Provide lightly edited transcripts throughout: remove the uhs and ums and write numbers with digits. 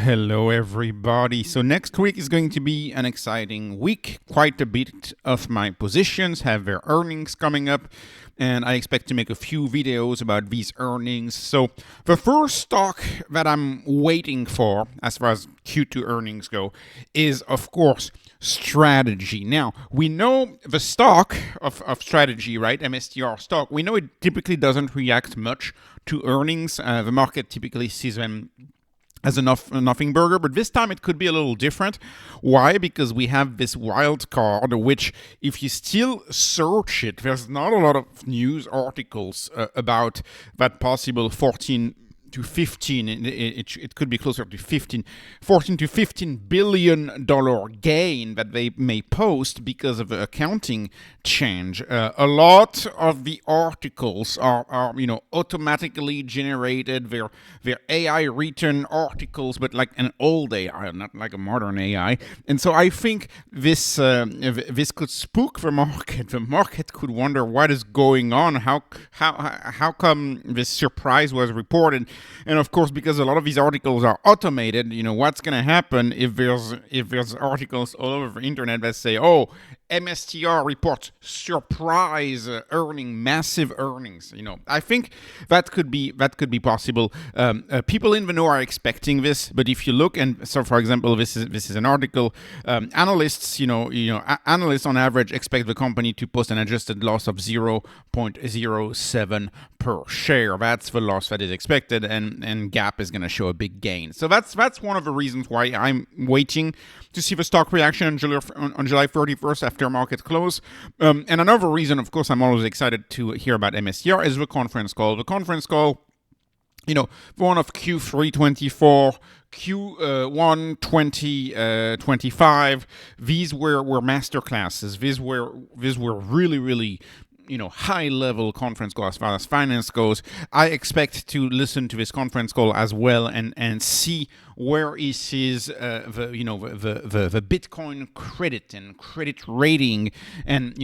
Hello, everybody. So next week is going to be an exciting week. Quite a bit of my positions have their earnings coming up, and I expect to make a few videos about these earnings. So the first stock that I'm waiting for, as far as Q2 earnings go, is, of course, Strategy. Now, we know the stock of Strategy, right? MSTR stock, we know it typically doesn't react much to earnings. The market typically sees them as a nothing burger, but this time it could be a little different. Why? Because we have this wild card, which if you still search it, there's not a lot of news articles about that possible 14 to 15, it could be closer to 14 to 15 billion dollar gain that they may post because of the accounting change. A lot of the articles are automatically generated. They're AI written articles, but like an old AI, not like a modern AI. And so I think this could spook the market. The market could wonder what is going on. How come this surprise was reported? And of course, because a lot of these articles are automated, what's going to happen if there's articles all over the internet that say, "Oh, MSTR reports surprise earning massive earnings." I think that could be possible. People in the know are expecting this, but if you look, and so for example, this is an article. Analysts, analysts on average expect the company to post an adjusted loss of 0.07 per share. That's the loss that is expected, and Gap is going to show a big gain. So that's one of the reasons why I'm waiting to see the stock reaction on July 31st after market close. And another reason, of course, I'm always excited to hear about MSTR is the conference call. The conference call, the one of Q3 24, Q1 2025, these were masterclasses. These were really, really high-level conference call as far as finance goes. I expect to listen to this conference call as well and see where is his the Bitcoin credit and credit rating, and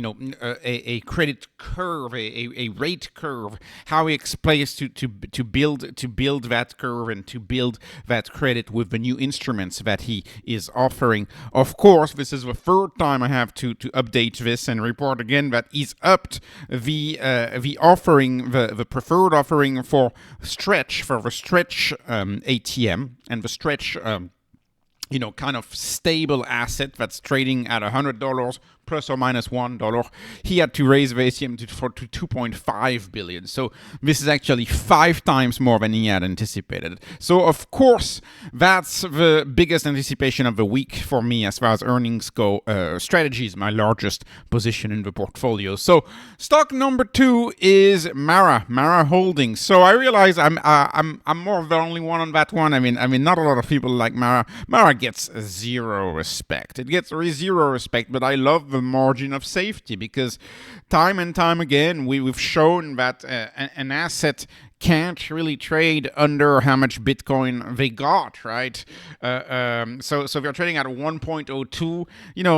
a credit curve, a rate curve, how he explains to build that curve and to build that credit with the new instruments that he is offering. Of course, this is the third time I have to update this and report again that he's upped the offering, the preferred offering for the stretch ATM and the stretch kind of stable asset that's trading at $100 plus or minus $1. He had to raise the ATM to $2.5 billion. So this is actually 5 times more than he had anticipated. So of course, that's the biggest anticipation of the week for me as far as earnings go. Strategy is my largest position in the portfolio. So stock number 2 is Mara Holdings. So I realize I'm more of the only one on that one. I mean, not a lot of people like Mara. Mara gets zero respect. It gets zero respect, but I love the margin of safety because time and time again we've shown that an asset can't really trade under how much Bitcoin they got, right? So they're trading at 1.02.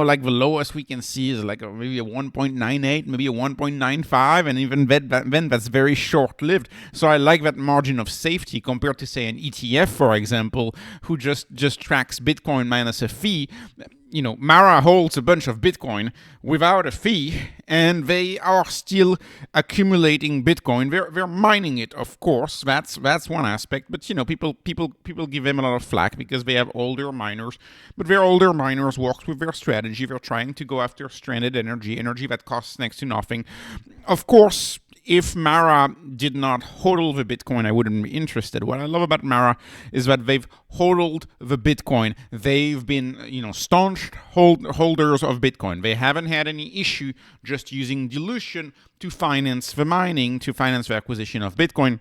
Like the lowest we can see is like maybe a 1.98, maybe a 1.95, and even then that's very short-lived. So I like that margin of safety compared to, say, an ETF, for example, who just tracks Bitcoin minus a fee. Mara holds a bunch of Bitcoin without a fee, and they are still accumulating Bitcoin. They're mining it, of course. That's one aspect. But people give them a lot of flack because they have older miners. But their older miners work with their strategy. They're trying to go after stranded energy that costs next to nothing. Of course, if Mara did not hodl the Bitcoin, I wouldn't be interested. What I love about Mara is that they've hodled the Bitcoin. They've been, staunch holders of Bitcoin. They haven't had any issue just using dilution to finance the mining, to finance the acquisition of Bitcoin.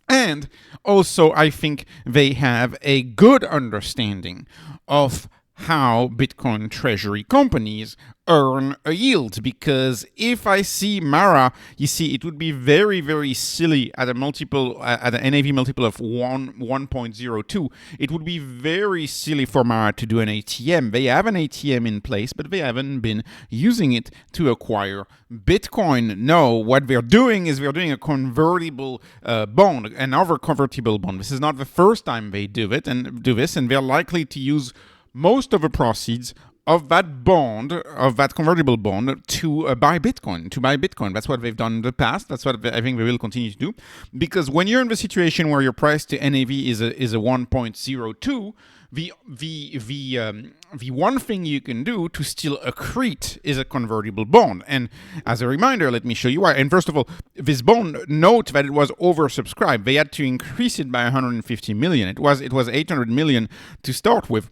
And also, I think they have a good understanding of how Bitcoin treasury companies earn a yield. Because if I see Mara, you see, it would be very, very silly at a multiple, at an NAV multiple of 1.02. It would be very silly for Mara to do an ATM. They have an ATM in place, but they haven't been using it to acquire Bitcoin. No, what they're doing is they're doing a convertible bond, another convertible bond. This is not the first time they do this, and they're likely to use most of the proceeds of that bond, of that convertible bond, to buy Bitcoin. That's what they've done in the past. That's what I think they will continue to do. Because when you're in the situation where your price to NAV is a 1.02, the one thing you can do to still accrete is a convertible bond. And as a reminder, let me show you why. And first of all, this bond, note that it was oversubscribed. They had to increase it by 150 million. It was 800 million to start with.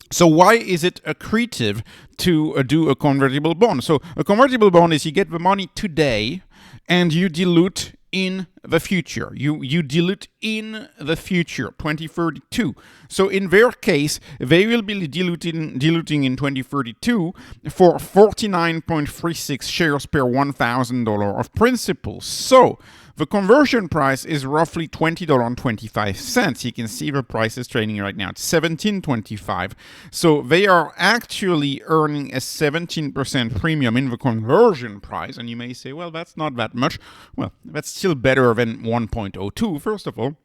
So why is it accretive to do a convertible bond? So a convertible bond is you get the money today and you dilute in the future. You dilute in the future, 2032. So in their case, they will be diluting in 2032 for 49.36 shares per $1,000 of principal. So the conversion price is roughly $20.25. You can see the price is trading right now at $17.25. So they are actually earning a 17% premium in the conversion price. And you may say, well, that's not that much. Well, that's still better than 1.02, first of all.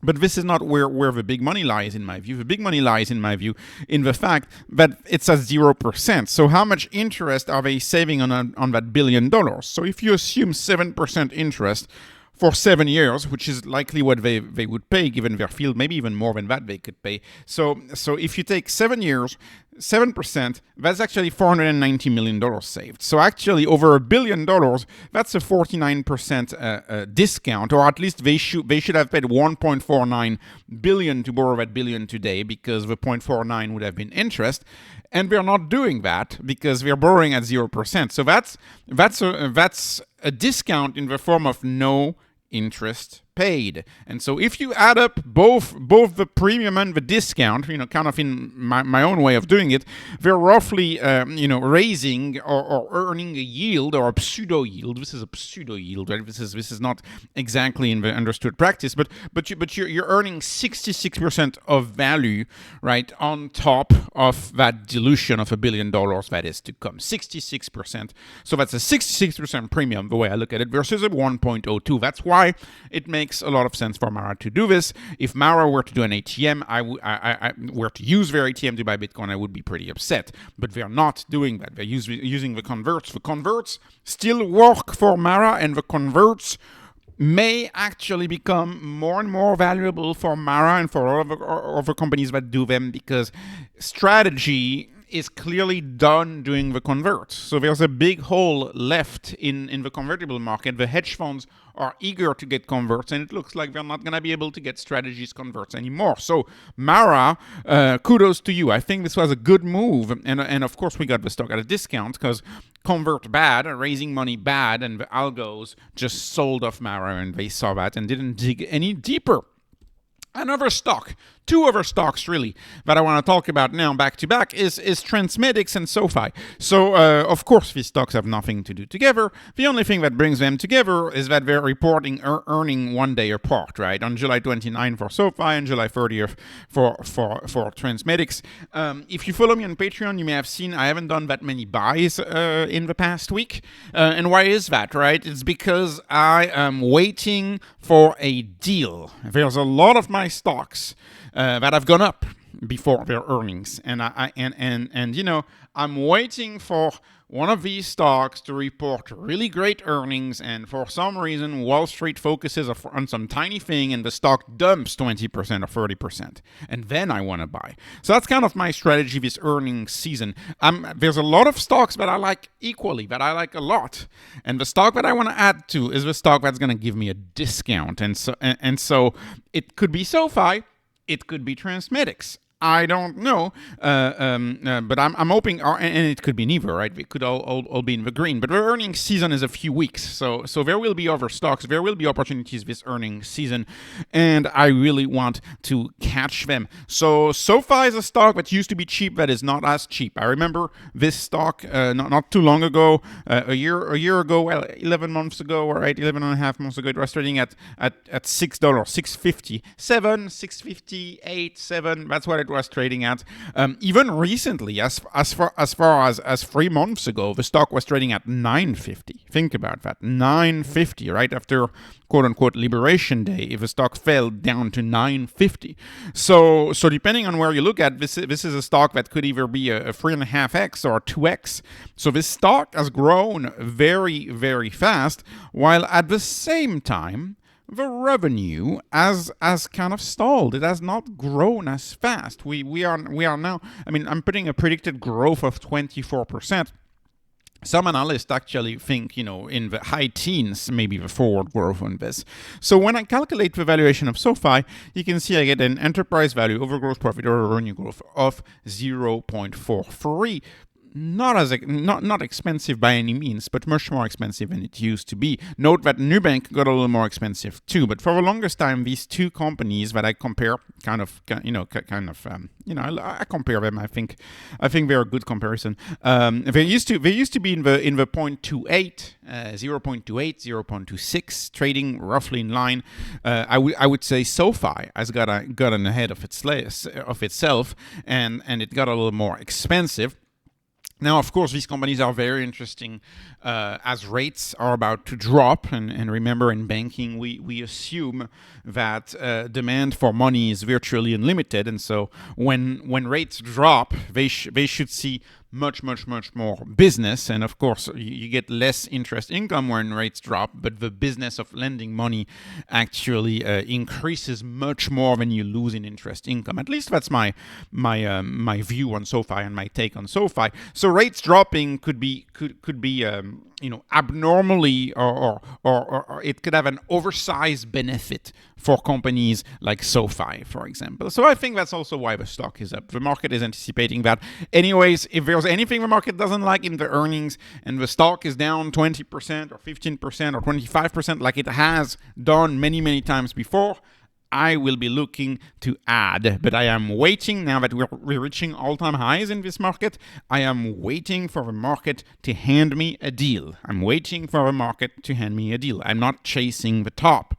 But this is not where the big money lies, in my view. The big money lies, in my view, in the fact that it's at 0%. So how much interest are they saving on that $1 billion? So if you assume 7% interest for 7 years, which is likely what they would pay given their field, maybe even more than that they could pay. So if you take 7 years, 7%, that's actually $490 million saved. So actually over $1 billion, that's a 49% discount, or at least they should have paid $1.49 billion to borrow that billion today, because the 0.49 would have been interest. And we're not doing that because we're borrowing at 0%. So that's a discount in the form of no interest paid. And so if you add up both the premium and the discount, kind of in my own way of doing it, they're roughly, raising or earning a yield, or a pseudo yield. This is a pseudo yield, right? This is not exactly in the understood practice, but you're earning 66% of value, right, on top of that dilution of $1 billion that is to come. 66%. So that's a 66% premium, the way I look at it, versus a 1.02. That's why it makes a lot of sense for Mara to do this. If Mara were to do an ATM, I were to use their ATM to buy Bitcoin, I would be pretty upset. But they're not doing that. They're using the converts. The converts still work for Mara, and the converts may actually become more and more valuable for Mara and for all of the other companies that do them, because strategy is clearly done doing the converts. So there's a big hole left in the convertible market. The hedge funds are eager to get converts, and it looks like they're not going to be able to get strategies converts anymore. So Mara, kudos to you. I think this was a good move, and of course we got the stock at a discount because convert bad, raising money bad, and the algos just sold off Mara, and they saw that and didn't dig any deeper. Another stock, two other stocks really, that I want to talk about now back to back is TransMedics and SoFi. So, of course, these stocks have nothing to do together. The only thing that brings them together is that they're reporting earning 1 day apart, right? On July 29 for SoFi and July 30th for TransMedics. If you follow me on Patreon, you may have seen I haven't done that many buys in the past week. And why is that, right? It's because I am waiting for a deal. There's a lot of my stocks that have gone up before their earnings, and I'm waiting for one of these stocks to report really great earnings, and for some reason Wall Street focuses on some tiny thing and the stock dumps 20% or 30%, and then I want to buy. So that's kind of my strategy this earnings season. There's a lot of stocks that I like equally, that I like a lot, and the stock that I want to add to is the stock that's going to give me a discount, and so it could be SoFi, it could be TransMedics. I don't know, but I'm hoping, and it could be neither, right? We could all be in the green. But the earnings season is a few weeks, so there will be other stocks, there will be opportunities this earnings season, and I really want to catch them. So SoFi is a stock that used to be cheap that is not as cheap. I remember this stock not too long ago, a year ago, well, 11 months ago, right, 11 and a half months ago, it was trading at $6, $6.50, $7, $6.58, $7. That's what it was trading at. Even recently, as far as 3 months ago, the stock was trading at $9.50. Think about that, $9.50, right after quote unquote Liberation Day. If the stock fell down to $9.50, so depending on where you look at, this is a stock that could either be a 3.5x or a 2x. So this stock has grown very, very fast, while at the same time the revenue has kind of stalled. It has not grown as fast. We are now, I mean, I'm putting a predicted growth of 24%. Some analysts actually think, in the high teens, maybe the forward growth on this. So when I calculate the valuation of SoFi, you can see I get an enterprise value over gross profit or revenue growth of 0.43. Not expensive by any means, but much more expensive than it used to be. Note that Nubank got a little more expensive too, but for the longest time, these two companies that I compare, I compare them. I think they're a good comparison. They used to be in the 0.28, 0.26, trading roughly in line. I would say SoFi has gotten ahead of itself, and it got a little more expensive. Now, of course, these companies are very interesting as rates are about to drop. And remember, in banking, we assume that demand for money is virtually unlimited. And so when rates drop, they should see much more business. And of course, you get less interest income when rates drop, but the business of lending money actually increases much more than you lose in interest income. At least that's my view on SoFi and my take on SoFi. So rates dropping could be abnormally, or it could have an oversized benefit for companies like SoFi, for example. So I think that's also why the stock is up. The market is anticipating that. Anyways, if there's anything the market doesn't like in the earnings and the stock is down 20% or 15% or 25% like it has done many times before, I will be looking to add. But I am waiting, now that we're reaching all-time highs in this market, I am waiting for the market to hand me a deal. I'm not chasing the top.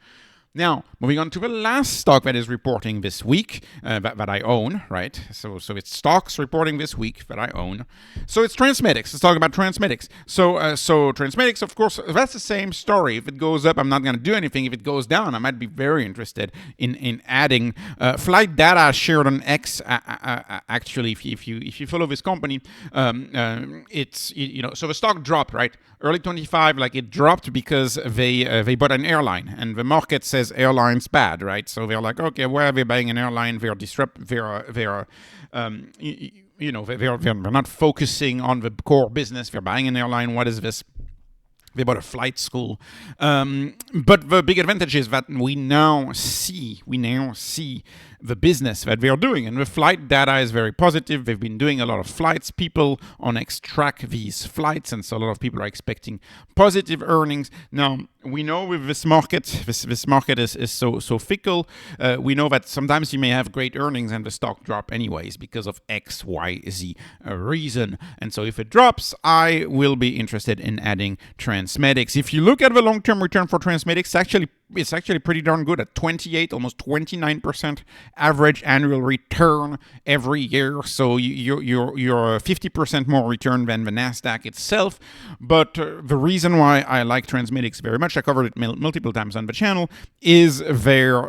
Now, moving on to the last stock that is reporting this week, that I own, right? So it's stocks reporting this week that I own. So it's TransMedics. Let's talk about TransMedics. So TransMedics, of course, that's the same story. If it goes up, I'm not going to do anything. If it goes down, I might be very interested in adding. Flight Data shared on X. Actually, if you follow this company, it's so the stock dropped, right? Early 25, like it dropped because they bought an airline, and the market says airlines bad, right? So they're like, okay, why are they buying an airline? They're not focusing on the core business. They're buying an airline. What is this? They bought a flight school. But the big advantage is that we now see the business that they're doing. And the flight data is very positive. They've been doing a lot of flights. People on X track these flights, and so a lot of people are expecting positive earnings. Now, we know with this market, this market is so fickle. We know that sometimes you may have great earnings and the stock drop anyways because of X, Y, Z reason. And so if it drops, I will be interested in adding TransMedics. If you look at the long-term return for TransMedics, it's actually pretty darn good at 28, almost 29% average annual return every year. So you're 50% more return than the Nasdaq itself. But the reason why I like TransMedics very much, I covered it multiple times on the channel, is their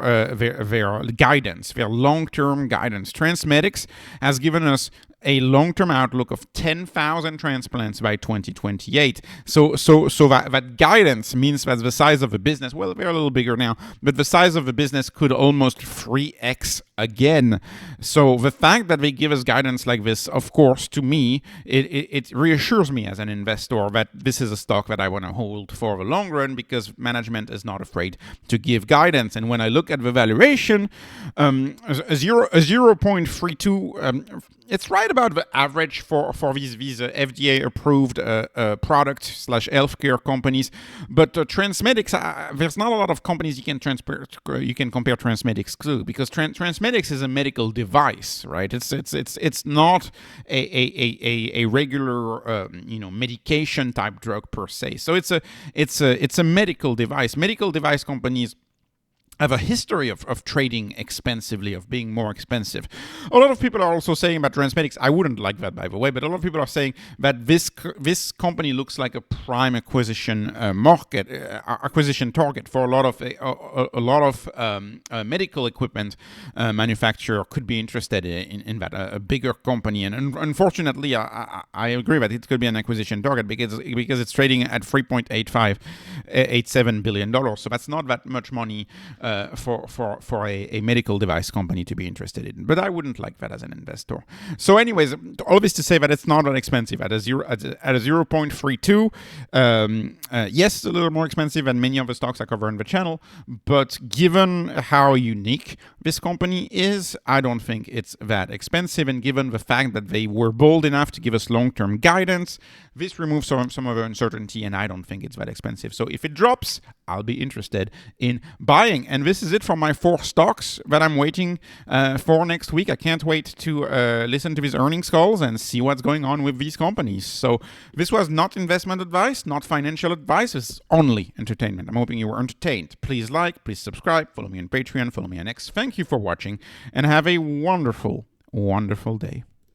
guidance, their long-term guidance. TransMedics has given us a long-term outlook of 10,000 transplants by 2028. So that guidance means that the size of the business, well, they're a little bigger now, but the size of the business could almost 3x again. So the fact that they give us guidance like this, of course, to me, it reassures me as an investor that this is a stock that I want to hold for the long run, because management is not afraid to give guidance. And when I look at the valuation, a 0.32, it's right about the average for these FDA approved product / healthcare companies. But TransMedics, there's not a lot of companies you can compare TransMedics to, because TransMedics is a medical device, right? It's not a regular medication type drug per se. So it's a medical device. Medical device companies have a history of trading expensively, of being more expensive. A lot of people are also saying about TransMedics, I wouldn't like that, by the way, but a lot of people are saying that this company looks like a prime acquisition acquisition target for a lot of medical equipment manufacturer could be interested in that, a bigger company. And unfortunately, I agree that it could be an acquisition target because it's trading at $3.87 billion. So that's not that much money for a medical device company to be interested in. But I wouldn't like that as an investor. So anyways, all this to say that it's not that expensive at a 0.32. Yes, a little more expensive than many of the stocks I cover in the channel, but given how unique this company is, I don't think it's that expensive. And given the fact that they were bold enough to give us long-term guidance, this removes some of the uncertainty, and I don't think it's that expensive. So if it drops, I'll be interested in buying. And this is it for my 4 stocks that I'm waiting for next week. I can't wait to listen to these earnings calls and see what's going on with these companies. So this was not investment advice, not financial advice. It's only entertainment. I'm hoping you were entertained. Please like, please subscribe, follow me on Patreon, follow me on X. Thank you for watching, and have a wonderful, wonderful day.